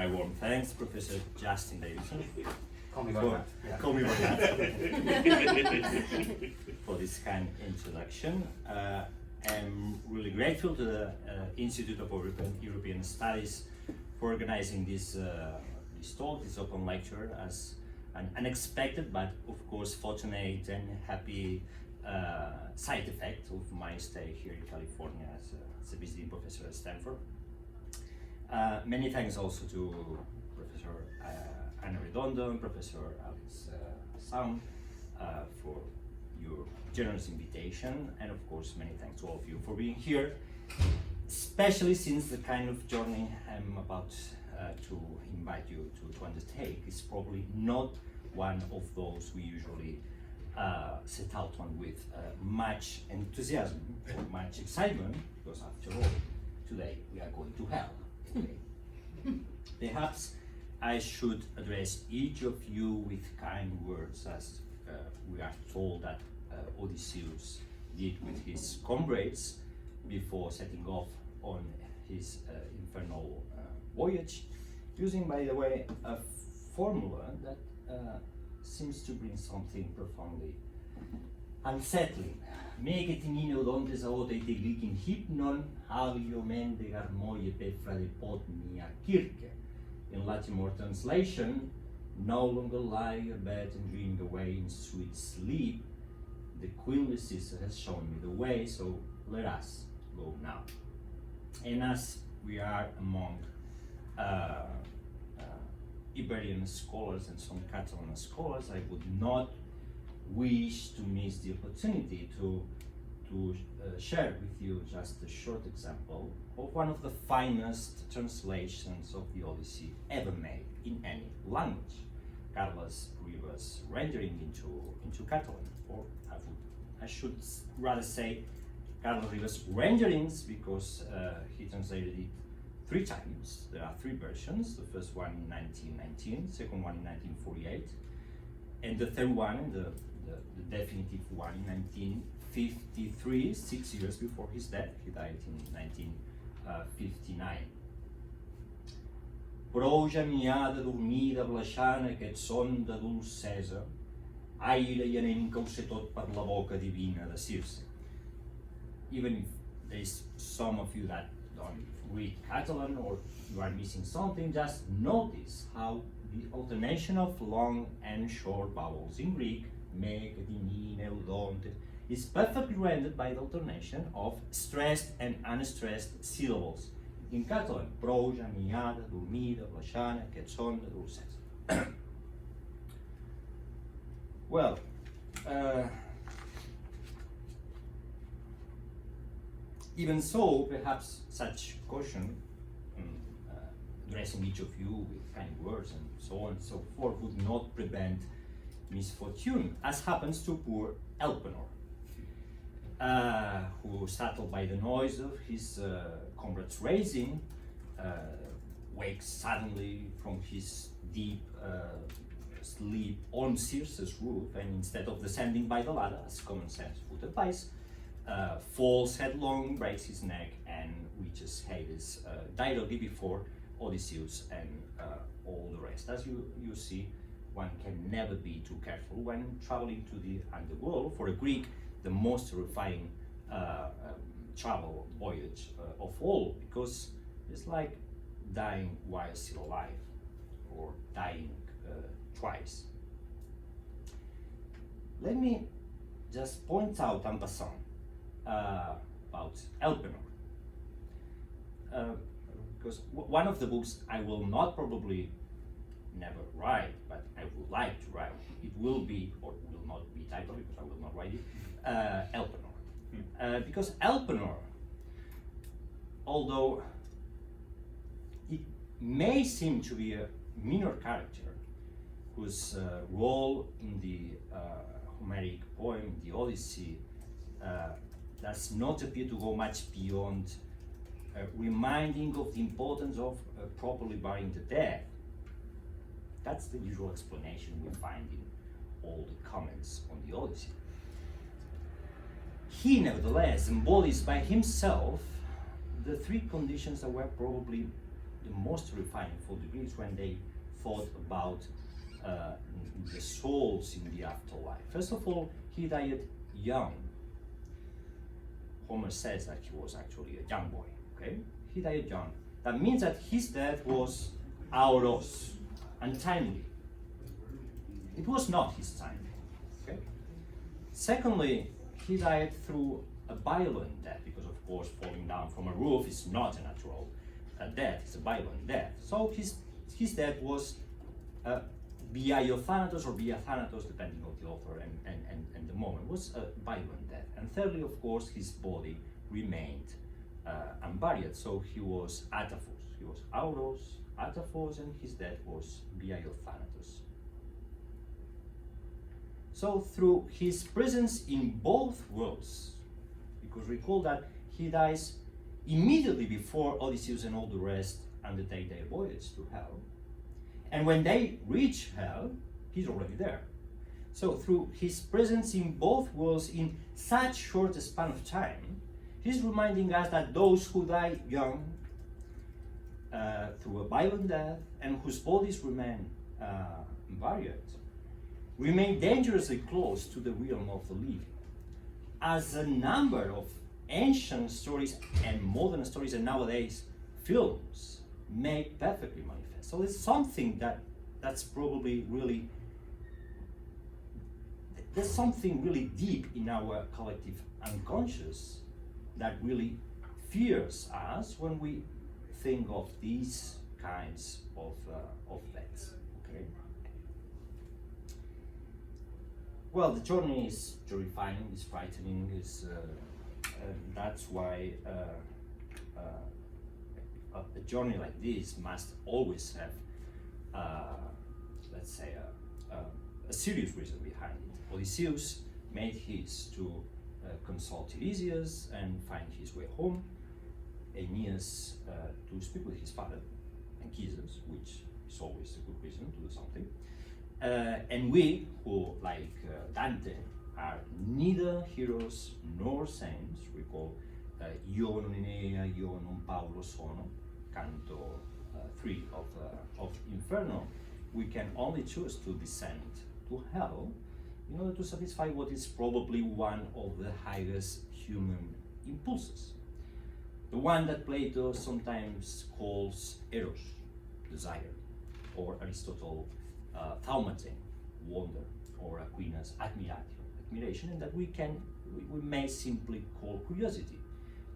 my warm thanks, Professor Justin Davidson. Call me Bernat. Yeah. Call me Bernat. For this kind introduction. I'm really grateful to the Institute of European Studies for organizing this talk, this open lecture, as an unexpected but of course fortunate and happy side effect of my stay here in California as a visiting professor at Stanford. Many thanks also to Professor Ana Redondo and Professor Alex Sound for your generous invitation, and of course many thanks to all of you for being here, especially since the kind of journey I'm about to invite you to undertake is probably not one of those we usually set out on with much enthusiasm or much excitement, because after all, today we are going to hell. Okay. Perhaps I should address each of you with kind words, as we are told that Odysseus did with his comrades before setting off on his infernal voyage, using, by the way, a formula that seems to bring something profoundly unsettling. Megetin odontes aote te glikin hypnon, avio mende garmoie pefra de potnia kirke. In Latin more translation, no longer lie abed and dream away in sweet sleep. The queenly sister has shown me the way, so let us go now. And as we are among Iberian scholars and some Catalan scholars, I would not wish to miss the opportunity to share with you just a short example of one of the finest translations of the Odyssey ever made in any language, Carlos Riva's rendering into Catalan, or I should rather say Carlos Riva's renderings, because he translated it 3 times. There are 3 versions, the first one in 1919, second one in 1948, and the third one, the definitive one, in 1953, 6 years before his death. He died in 1959. Proja miada dormida blaixana que et son de dolcesa, aire i anem causer tot per la boca divina de Circe. Even if there's some of you that don't read Catalan or you are missing something, just notice how the alternation of long and short vowels in Greek, megetin odontes, is perfectly rendered by the alternation of stressed and unstressed syllables. In Catalan, proja, miada, dormida, blaixana, que et son de dolcesa. Well, even so, perhaps such caution, addressing each of you with kind words and so on and so forth, would not prevent misfortune, as happens to poor Elpenor, who, startled by the noise of his comrades' racing, wakes suddenly from his deep sleep on Circe's roof, and instead of descending by the ladder, as common sense would advise, falls headlong, breaks his neck, and reaches Hades directly before Odysseus and all the rest. As you see, one can never be too careful when traveling to the underworld. For a Greek, the most terrifying travel voyage of all, because it's like dying while still alive, or dying twice. Let me just point out en passant about Elpenor, because one of the books I will not probably never write, but I would like to write, it will be, or will not be titled, because I will not write it, Elpenor. Because Elpenor, although it may seem to be a minor character, whose role in the Homeric poem, the Odyssey, does not appear to go much beyond reminding of the importance of properly burying the dead. That's the usual explanation we find in all the comments on the Odyssey. He nevertheless embodies by himself the 3 conditions that were probably the most terrifying for the Greeks when they thought about the souls in the afterlife. First of all, he died young. Homer says that he was actually a young boy, okay? He died young. That means that his death was auros, untimely. It was not his time, okay? Secondly, he died through a violent death, because of course falling down from a roof is not a natural death, it's a violent death. So his death was biaiothanatos or biathanatos, depending on the author and the moment, was a violent death. And thirdly, of course, his body remained unburied, so he was ataphos. He was auros, ataphos, and his death was biaiothanatos. So through his presence in both worlds, because recall that he dies immediately before Odysseus and all the rest undertake their voyage to hell, and when they reach hell, he's already there. So through his presence in both worlds in such short a span of time, he's reminding us that those who die young through a violent death and whose bodies remain unburied remain dangerously close to the realm of the living, as a number of ancient stories and modern stories and nowadays films make perfectly manifest. So it's something that's probably really, there's something really deep in our collective unconscious that really fears us when we think of these kinds of deaths. Okay. Well, the journey is terrifying, it's frightening, that's why a journey like this must always have, let's say, a serious reason behind it. Odysseus made his to consult Tiresias and find his way home. Aeneas to speak with his father, Anchises, which is always a good reason to do something. And we, who, like Dante, are neither heroes nor saints. Recall Io non Enea, io non Paulo sono, Canto 3 of Inferno. We can only choose to descend to hell in order to satisfy what is probably one of the highest human impulses. The one that Plato sometimes calls eros, desire, or Aristotle thaumatein, wonder, or Aquinas admiratio, admiration, and that we may simply call curiosity.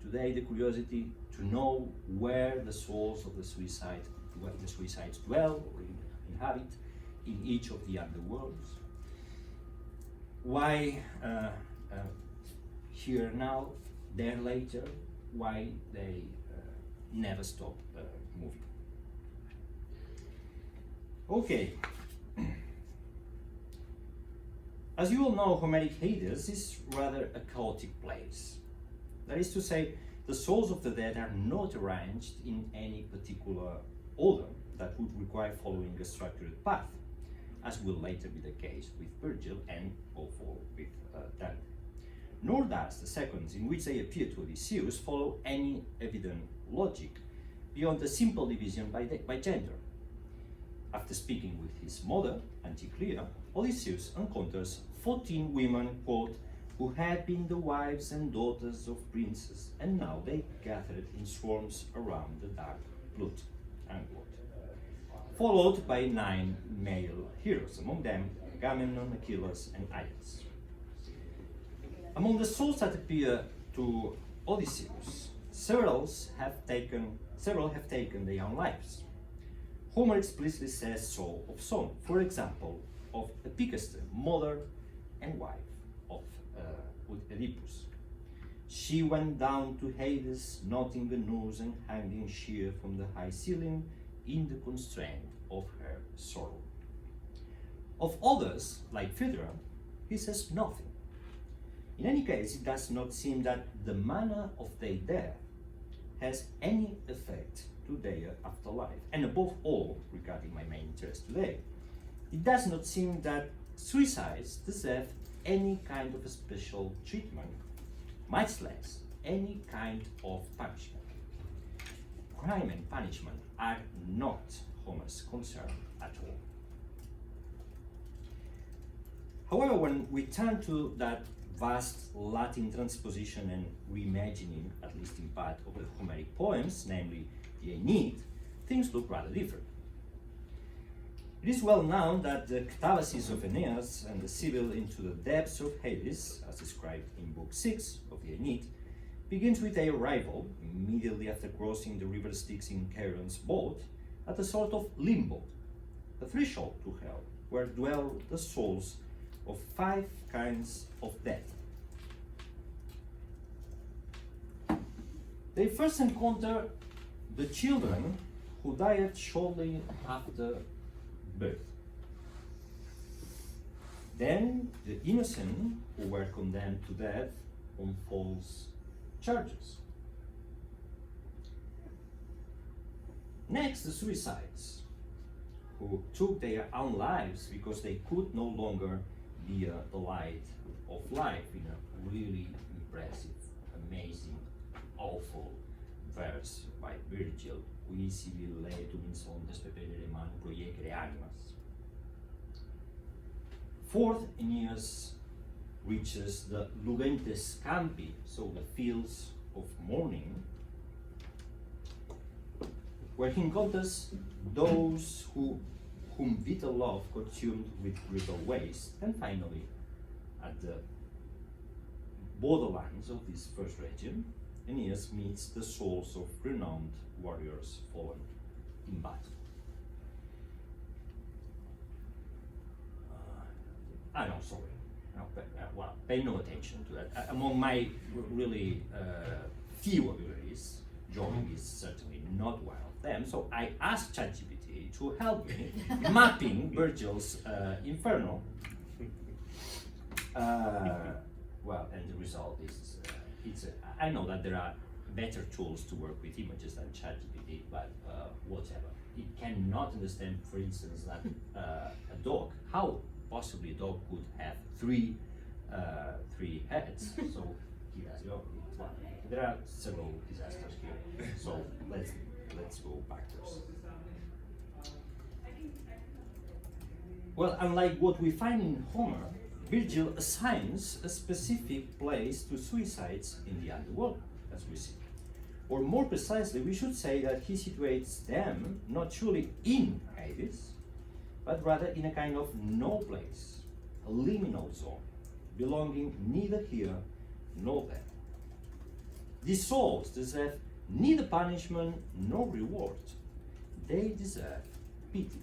Today, the curiosity to know where the souls of the suicides dwell or inhabit in each of the underworlds. Why here now, there later? Why they never stop moving? Okay. As you all know, Homeric Hades is rather a chaotic place. That is to say, the souls of the dead are not arranged in any particular order that would require following a structured path, as will later be the case with Virgil and also with Dante. Nor does the sequence in which they appear to Odysseus follow any evident logic beyond a simple division by gender. After speaking with his mother, Anticlea, Odysseus encounters 14 women, quote, who had been the wives and daughters of princes, and now they gathered in swarms around the dark blood, unquote. Followed by 9 male heroes, among them Agamemnon, Achilles, and Ajax. Among the souls that appear to Odysseus, several have taken their own lives. Homer explicitly says so of some, for example, of Epiceste, mother and wife of Oedipus. She went down to Hades, knotting the noose and hanging sheer from the high ceiling in the constraint of her sorrow. Of others, like Phaedra, he says nothing. In any case, it does not seem that the manner of their death has any effect to their afterlife. And above all, regarding my main interest today, it does not seem that suicides deserve any kind of a special treatment, much less any kind of punishment. crime and punishment are not Homer's concern at all. However, when we turn to that vast Latin transposition and reimagining, at least in part, of the Homeric poems, namely the Aeneid, things look rather different. It is well known that the catalysis of Aeneas and the Sibyl into the depths of Hades, as described in Book 6 of the Aeneid, begins with their arrival, immediately after crossing the river Styx in Charon's boat, at a sort of limbo, a threshold to hell, where dwell the souls of 5 kinds of death. They first encounter the children who died shortly after birth. Then the innocent who were condemned to death on false charges. Next, the suicides, who took their own lives because they could no longer be the light of life, in a really impressive, amazing, awful verse by Virgil, qui sibi letum insondes pepere man proiecere animas. Fourth, Aeneas reaches the Lugentes Campi, so the fields of mourning, where he encounters those whom vital love consumed with brutal waste. And finally, at the borderlands of this first region, Aeneas meets the souls of renowned warriors fallen in battle. No, sorry. No, well, pay no attention to that. Among my really few abilities, drawing is certainly not one of them. So I asked ChatGPT to help me mapping Virgil's Inferno. Well, and the result is, I know that there are better tools to work with images than ChatGPT, but whatever. It cannot understand, for instance, that a dog, how possibly a dog could have three heads. So well, there are several disasters here. So let's go backwards. Well, unlike what we find in Homer, Virgil assigns a specific place to suicides in the underworld, as we see. Or more precisely, we should say that he situates them not truly in Hades, but rather in a kind of no place, a liminal zone, belonging neither here nor there. These souls deserve neither punishment nor reward. They deserve pity.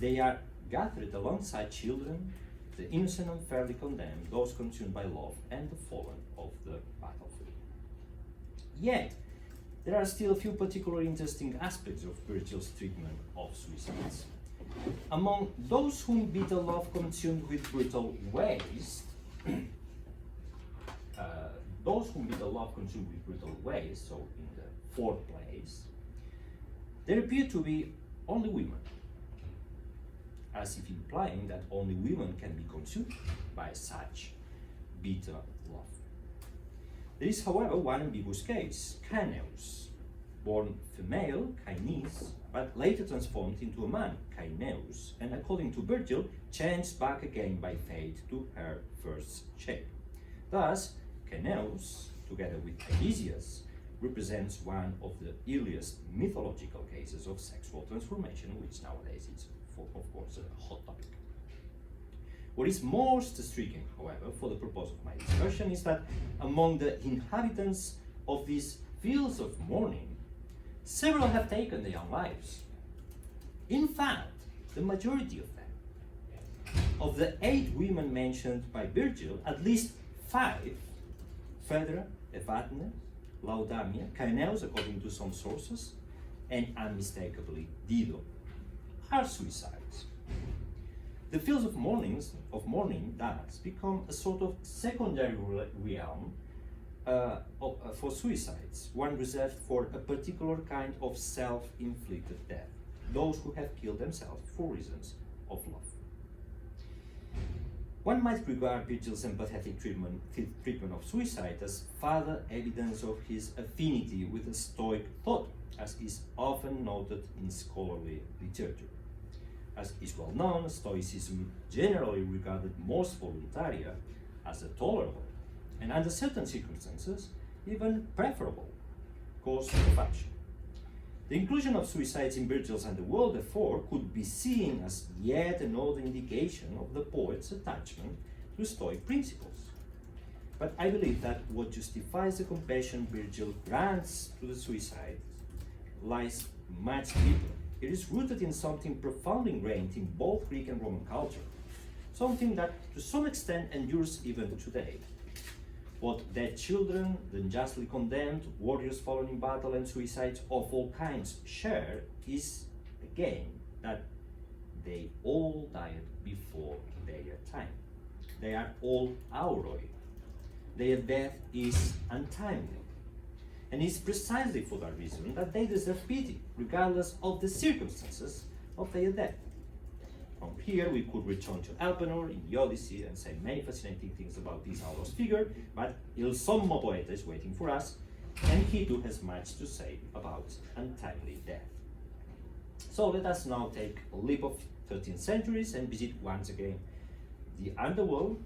They are gathered alongside children, the innocent unfairly condemned, those consumed by love, and the fallen of the battlefield. Yet, there are still a few particularly interesting aspects of Virgil's treatment of suicides. Among those whom bitter love consumed with brutal waste, so in the fourth place, there appear to be only women, as if implying that only women can be consumed by such bitter love. There is, however, one ambiguous case, Caeneus, born female, Caenis, but later transformed into a man, Caeneus, and according to Virgil, changed back again by fate to her first shape. Thus, Caeneus, together with Odysseus, represents one of the earliest mythological cases of sexual transformation, which nowadays is, of course, a hot topic. What is most striking, however, for the purpose of my discussion, is that among the inhabitants of these fields of mourning, several have taken their own lives. In fact, the majority of them. Of the 8 women mentioned by Virgil, at least 5, Phaedra, Evadne, Laodamia, Caeneus, according to some sources, and unmistakably Dido, are suicides. The fields of mourning thus become a sort of secondary realm for suicides, one reserved for a particular kind of self-inflicted death, those who have killed themselves for reasons of love. One might regard Virgil's empathetic treatment of suicide as further evidence of his affinity with the Stoic thought, as is often noted in scholarly literature. As is well known, Stoicism generally regarded mors voluntaria as a tolerable, and under certain circumstances, even preferable course of action. The inclusion of suicides in Virgil's underworld, therefore, could be seen as yet another indication of the poet's attachment to Stoic principles. But I believe that what justifies the compassion Virgil grants to the suicide lies much deeper. It is rooted in something profoundly ingrained in both Greek and Roman culture, something that to some extent endures even today. What dead children, the unjustly condemned, warriors fallen in battle, and suicides of all kinds share is, again, that they all died before their time. They are all auroi. Their death is untimely. And it's precisely for that reason that they deserve pity, regardless of the circumstances of their death. From here, we could return to Elpenor in the Odyssey and say many fascinating things about this auro's figure, but Il Sommo Poeta is waiting for us, and he too has much to say about untimely death. So let us now take a leap of 13 centuries and visit once again the underworld.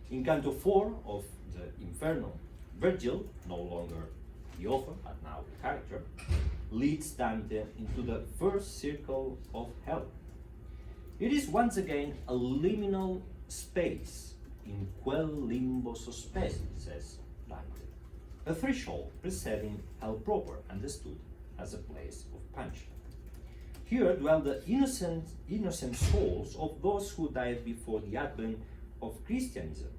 In Canto 4 of the Inferno, Virgil, no longer the author, but now the character, leads Dante into the first circle of hell. It is once again a liminal space, in quel limbo sospesi, says Dante, a threshold preceding hell proper, understood as a place of punishment. Here dwell the innocent souls of those who died before the advent of Christianism,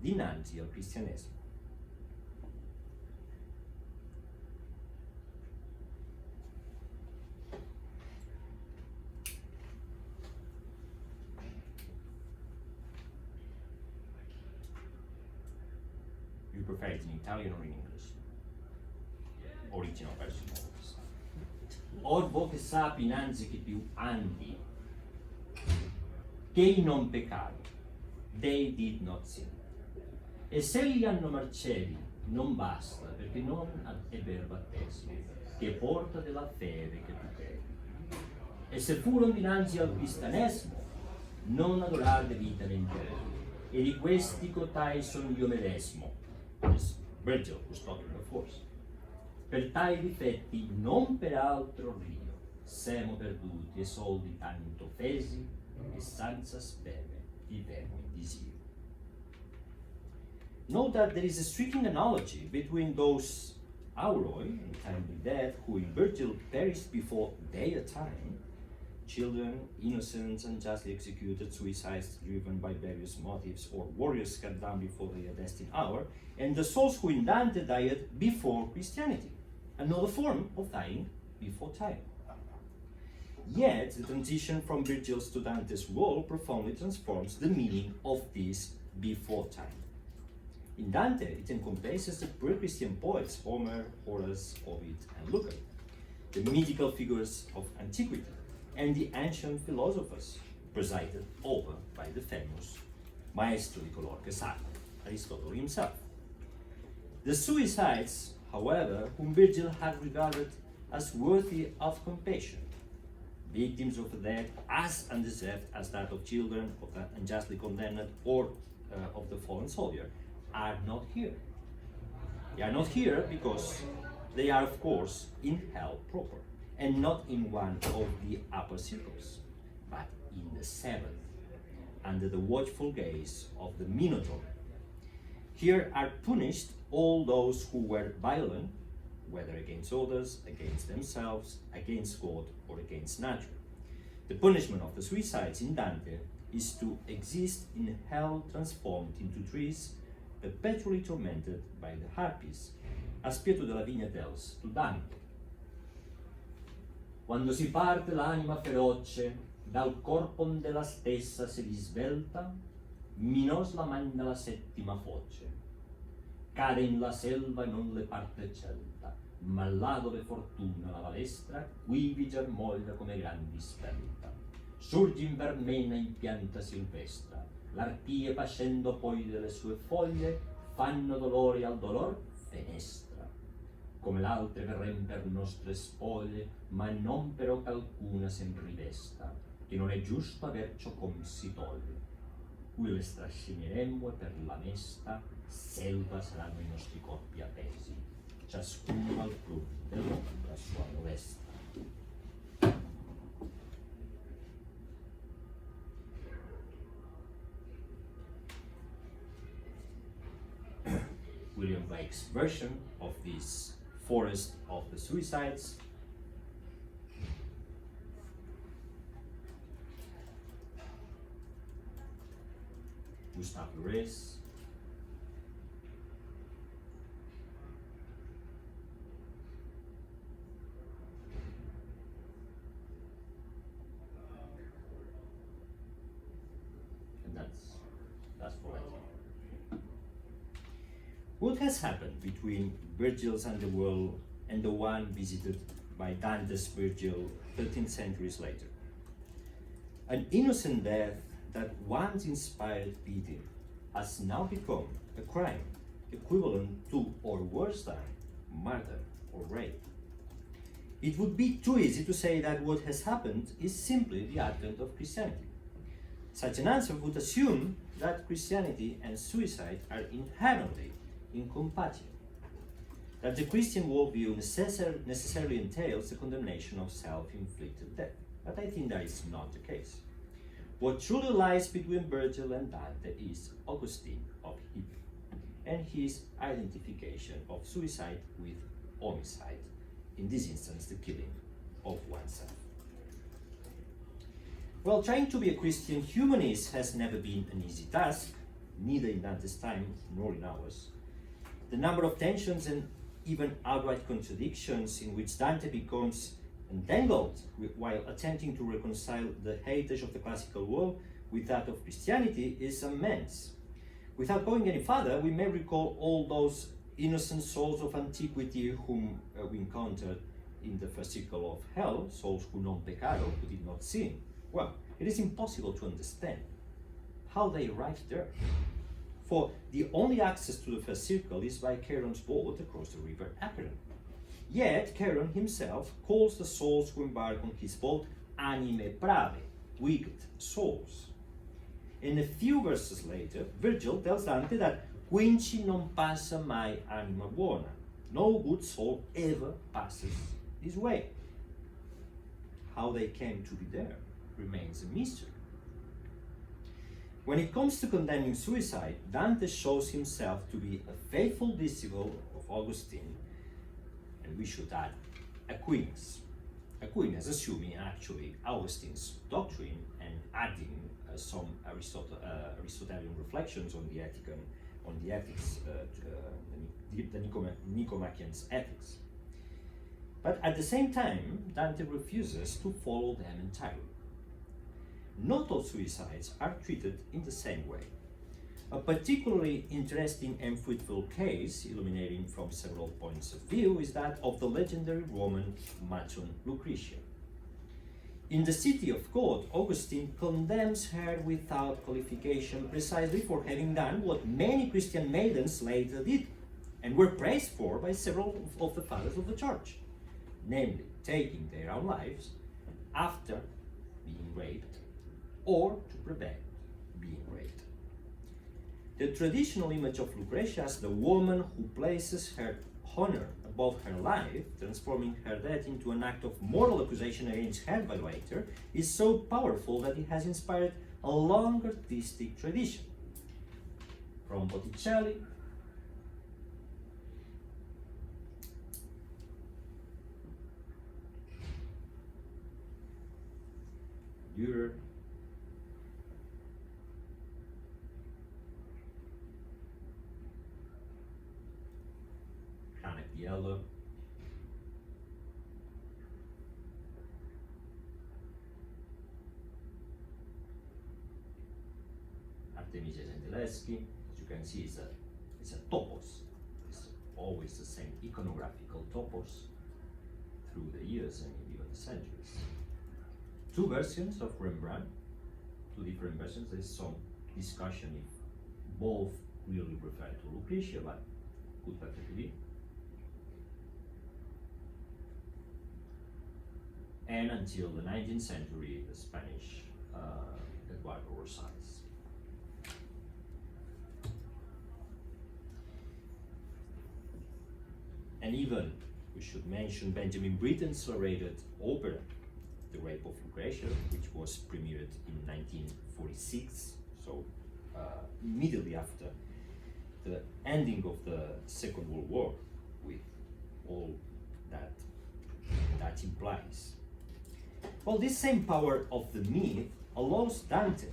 dinanzi al cristianesimo. You prefer it in Italian or in English? Original version always. Or voce sapi innanzi che più andi, che non peccaro, they did not sin. E se gli hanno marcelli, non basta, perché non ebber battesimo, che porta della fede che tu credi. E se furono dinanzi al cristianesimo, non adorar de vita l'intero, e di questi cotai son io medesimo. Is Virgil, who's talking of course. Per tali difetti, non per altro rio, semo perduti e soldi tanto offesi, e senza speme vivermi disio. Note that there is a striking analogy between those auroi, untimely dead, who in Virgil perished before their time, children, innocents, unjustly executed, suicides driven by various motives, or warriors cut down before their destined hour, and the souls who in Dante died before Christianity, another form of dying before time. Yet, the transition from Virgil's to Dante's world profoundly transforms the meaning of this before time. In Dante, it encompasses the pre-Christian poets Homer, Horace, Ovid, and Lucan, the mythical figures of antiquity, and the ancient philosophers, presided over by the famous Maestro di color che sacre, Aristotle himself. The suicides, however, whom Virgil had regarded as worthy of compassion, victims of a death as undeserved as that of children, of the unjustly condemned, or of the fallen soldier, are not here. They are not here because they are, of course, in hell proper, and not in one of the upper circles, but in the seventh, under the watchful gaze of the Minotaur. Here are punished all those who were violent, whether against others, against themselves, against God, or against nature. The punishment of the suicides in Dante is to exist in hell transformed into trees, perpetually tormented by the harpies, as Pietro della Vigna tells to Dante. Quando si parte l'anima feroce, dal corpo della stessa si risvelta, Minos la manda la settima foce. Cade in la selva e non le parte celta, ma là dove fortuna la balestra, quivi germoglia come grandi svelta. Surge in vermena in pianta silvestra, L'arpie pascendo poi delle sue foglie fanno dolore al dolor fenestra, come l'altre verrem per nostre spoglie, ma non però ch'alcuna se'n rivesta, che non è giusto aver ciò com si toglie. Cui le strascineremmo e per la mesta selva saranno i nostri corpi appesi, ciascuno al clou dell'ombra sua modesta. William Blake's version of this forest of the suicides. Gustave Dorés. And that's for later. What has happened between Virgil's underworld and the one visited by Dante's Virgil 13 centuries later? An innocent death that once inspired pity has now become a crime equivalent to or worse than murder or rape. It would be too easy to say that what has happened is simply the advent of Christianity. Such an answer would assume that Christianity and suicide are inherently incompatible, that the Christian worldview necessarily entails the condemnation of self-inflicted death. But I think that is not the case. What truly lies between Virgil and Dante is Augustine of Hippo and his identification of suicide with homicide, in this instance the killing of oneself. Well, trying to be a Christian humanist has never been an easy task, neither in Dante's time nor in ours. The number of tensions and even outright contradictions in which Dante becomes entangled while attempting to reconcile the heritage of the classical world with that of Christianity is immense. Without going any further, we may recall all those innocent souls of antiquity whom we encountered in the first circle of hell, souls who non peccado, who did not sin. Well, it is impossible to understand how they arrived there. For the only access to the first circle is by Charon's boat across the river Acheron. Yet Charon himself calls the souls who embark on his boat anime brave, wicked souls. And a few verses later, Virgil tells Dante that quinci non passa mai anima buona. No good soul ever passes his way. How they came to be there remains a mystery. When it comes to condemning suicide, Dante shows himself to be a faithful disciple of Augustine, and we should add Aquinas. Aquinas assuming actually Augustine's doctrine and adding some Aristotelian reflections on the ethics, the Nicomachean's ethics. But at the same time, Dante refuses to follow them entirely. Not all suicides are treated in the same way. A particularly interesting and fruitful case, illuminating from several points of view, is that of the legendary Roman matron Lucretia. In the City of God, Augustine condemns her without qualification precisely for having done what many Christian maidens later did, and were praised for by several of the fathers of the Church, namely taking their own lives after being raped or to prevent being raped. The traditional image of Lucretia as the woman who places her honor above her life, transforming her death into an act of moral accusation against her violator, is so powerful that it has inspired a long artistic tradition. From Botticelli Dürer, Yellow, Artemisia Gentileschi. As you can see, it's a topos. It's always the same iconographical topos through the years and even the centuries. Two versions of Rembrandt, two different versions. There's some discussion if both really refer to Lucretia, but could perfectly be. And until the 19th century, the Spanish Eduardo Rosales. And even we should mention Benjamin Britten's celebrated opera, The Rape of Lucretia, which was premiered in 1946, so immediately after the ending of the Second World War, with all that that implies. Well, this same power of the myth allows Dante,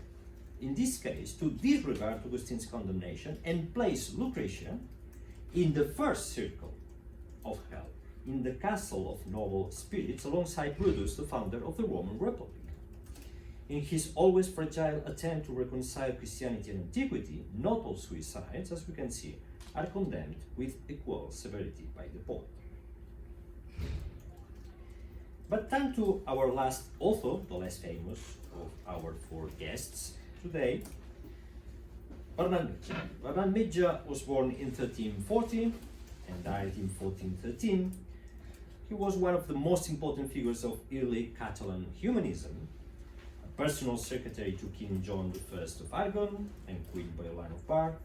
in this case, to disregard Augustine's condemnation and place Lucretia in the first circle of hell, in the castle of noble spirits, alongside Brutus, the founder of the Roman Republic. In his always fragile attempt to reconcile Christianity and antiquity, not all suicides, as we can see, are condemned with equal severity by the poet. But turn to our last author, the less famous of our four guests today, Bernat Metge. Bernat Metge was born in 1340 and died in 1413. He was one of the most important figures of early Catalan humanism, a personal secretary to King John I of Aragon and Queen Boleyn of Bar.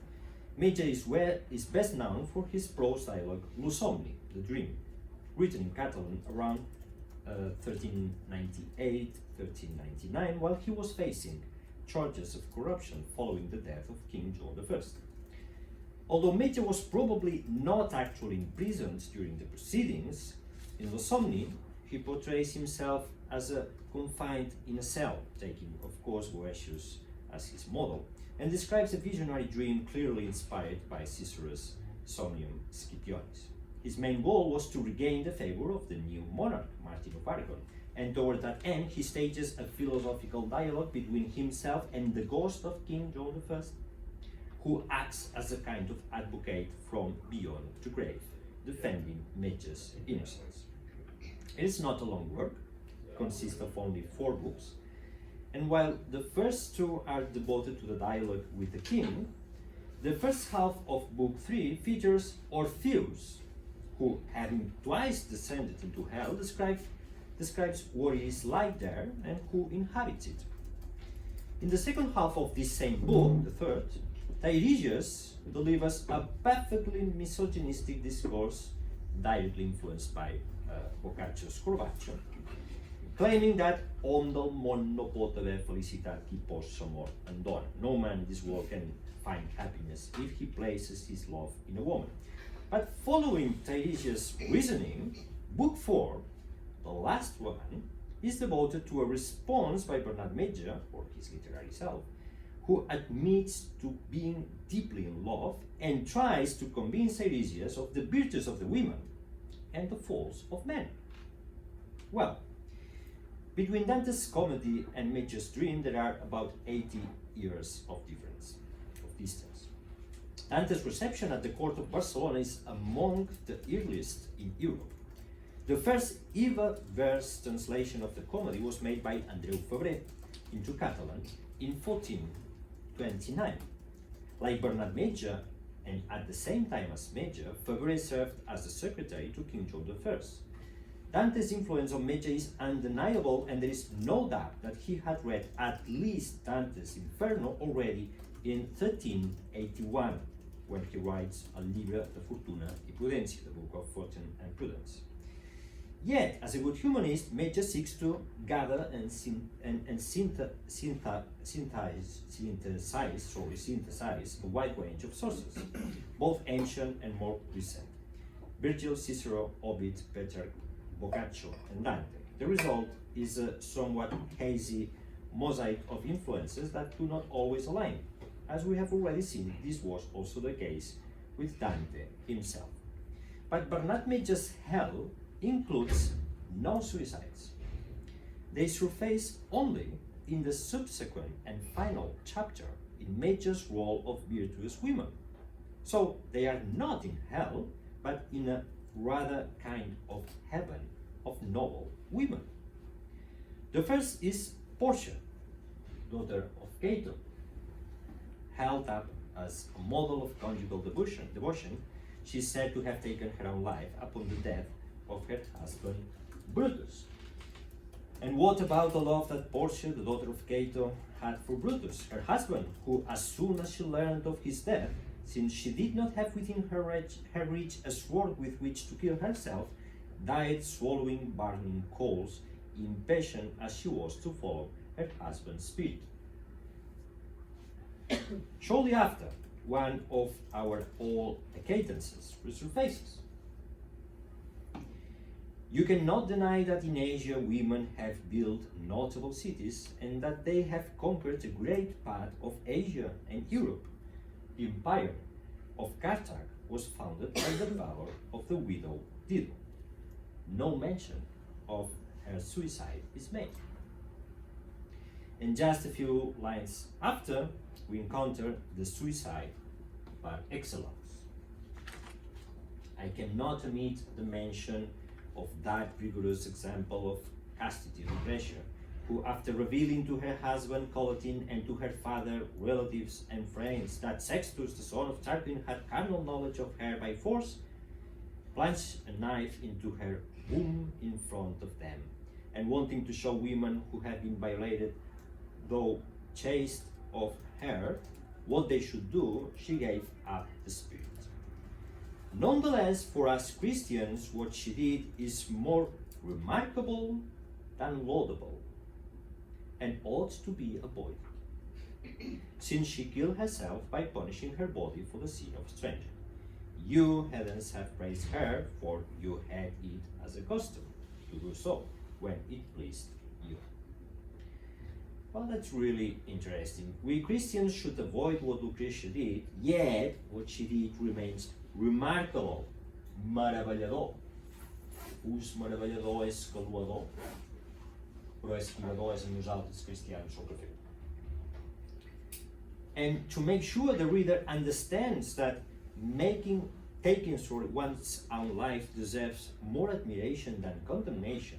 Metge is best known for his prose dialogue Lo Somni, The Dream, written in Catalan around 1398-1399, while he was facing charges of corruption following the death of King John I. Although Metge was probably not actually imprisoned during the proceedings, in Lo Somni he portrays himself as confined in a cell, taking of course Boetius as his model, and describes a visionary dream clearly inspired by Cicero's Somnium Scipionis. His main goal was to regain the favor of the new monarch, Martin of Aragon, and toward that end he stages a philosophical dialogue between himself and the ghost of King John I, who acts as a kind of advocate from beyond the grave, defending Metge's innocence. It is not a long work, consists of only 4 books, and while the first 2 are devoted to the dialogue with the king, the first half of book 3 features Orpheus, who, having twice descended into hell, describes what it is like there and who inhabits it. In the second half of this same book, the third, Tiresias delivers a perfectly misogynistic discourse directly influenced by Boccaccio's Corvaccio, claiming that "Om del món no pot haver felicitat qui posa amor en dona." No man in this world can find happiness if he places his love in a woman. But following Tiresias' reasoning, book 4, the last one, is devoted to a response by Bernat Metge, or his literary self, who admits to being deeply in love and tries to convince Tiresias of the virtues of the women and the faults of men. Well, between Dante's comedy and Metge's dream, there are about 80 years of difference, of distance. Dante's reception at the court of Barcelona is among the earliest in Europe. The first ever verse translation of the comedy was made by Andreu Febrer into Catalan in 1429. Like Bernat Metge, and at the same time as Metge, Febrer served as the secretary to King John I. Dante's influence on Metge is undeniable, and there is no doubt that he had read at least Dante's Inferno already in 1381, when he writes a Libra de Fortuna y Prudencia, the book of Fortune and Prudence. Yet, as a good humanist, Metge seeks to gather and synthesize a wide range of sources, both ancient and more recent: Virgil, Cicero, Ovid, Petrarch, Boccaccio, and Dante. The result is a somewhat hazy mosaic of influences that do not always align. As we have already seen, this was also the case with Dante himself. But Bernat Metge's hell includes no suicides. They surface only in the subsequent and final chapter in Metge's role of virtuous women. So they are not in hell, but in a rather kind of heaven of noble women. The first is Portia, daughter of Cato, held up as a model of conjugal devotion, she is said to have taken her own life upon the death of her husband Brutus. And what about the love that Portia, the daughter of Cato, had for Brutus, her husband, who, as soon as she learned of his death, since she did not have within her reach a sword with which to kill herself, died swallowing burning coals, impatient as she was to follow her husband's spirit. Shortly after, one of our old acquaintances resurfaces. You cannot deny that in Asia women have built notable cities and that they have conquered a great part of Asia and Europe. The empire of Carthage was founded by the valor of the widow Dido. No mention of her suicide is made. And just a few lines after, we encounter the suicide par excellence. I cannot omit the mention of that rigorous example of chastity Lucretia, who, after revealing to her husband Collatine and to her father, relatives, and friends that Sextus, the son of Tarquin, had carnal knowledge of her by force, plunged a knife into her womb in front of them, and wanting to show women who had been violated, though chaste of her, what they should do, she gave up the spirit. Nonetheless, for us Christians, what she did is more remarkable than laudable, and ought to be avoided, since she killed herself by punishing her body for the sin of a stranger. You heathens have praised her, for you had it as a custom to do so when it pleased you. Well, that's really interesting. We Christians should avoid what Lucretia did, yet what she did remains remarkable, meravellador. Ús meravellador és caluador, però esquilador és en nosaltres cristians el que fem. And to make sure the reader understands that taking one's own life deserves more admiration than condemnation,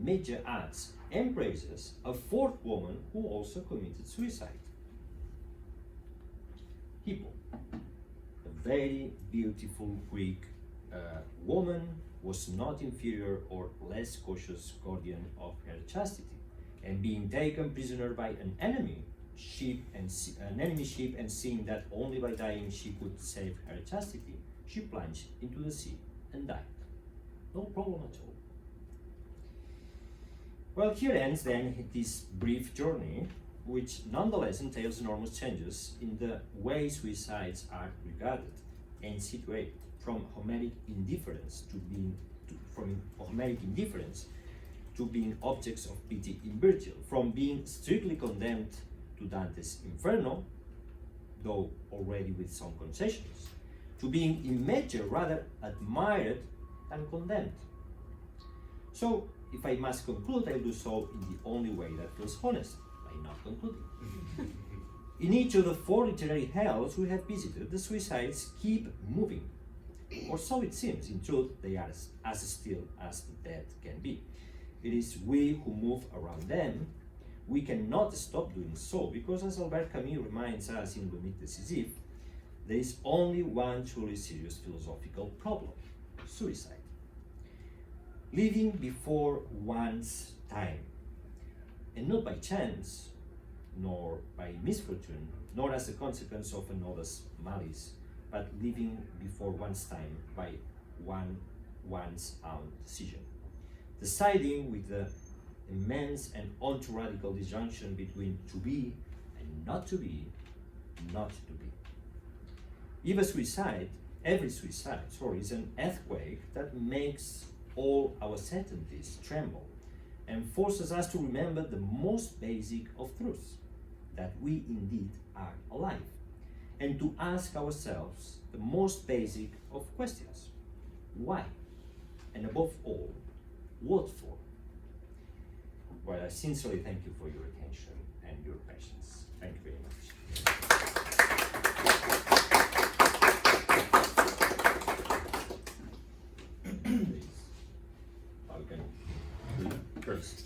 Metge adds and praises a fourth woman who also committed suicide. Hippo, a very beautiful Greek woman, was not inferior or less cautious guardian of her chastity, and being taken prisoner by an enemy ship and seeing that only by dying she could save her chastity, she plunged into the sea and died. No problem at all. Well, here ends then this brief journey, which nonetheless entails enormous changes in the way suicides are regarded and situated, from Homeric indifference to being objects of pity in Virgil, from being strictly condemned to Dante's Inferno, though already with some concessions, to being in Metge rather admired than condemned. So, if I must conclude, I'll do so in the only way that feels honest, by not concluding. In each of the 4 literary hells we have visited, the suicides keep moving, or so it seems. In truth, they are as still as the dead can be. It is we who move around them. We cannot stop doing so, because as Albert Camus reminds us in Le Mythe de Sisyphe, there is only one truly serious philosophical problem: suicide. Living before one's time, and not by chance, nor by misfortune, nor as a consequence of another's malice, but living before one's time by one's own decision. Deciding with the immense and ontological disjunction between to be and not to be, not to be. Every suicide, is an earthquake that makes all our certainties tremble and forces us to remember the most basic of truths, that we indeed are alive, and to ask ourselves the most basic of questions: why? And above all, what for? Well, I sincerely thank you for your attention and your patience. Thank you very much. Okay. First,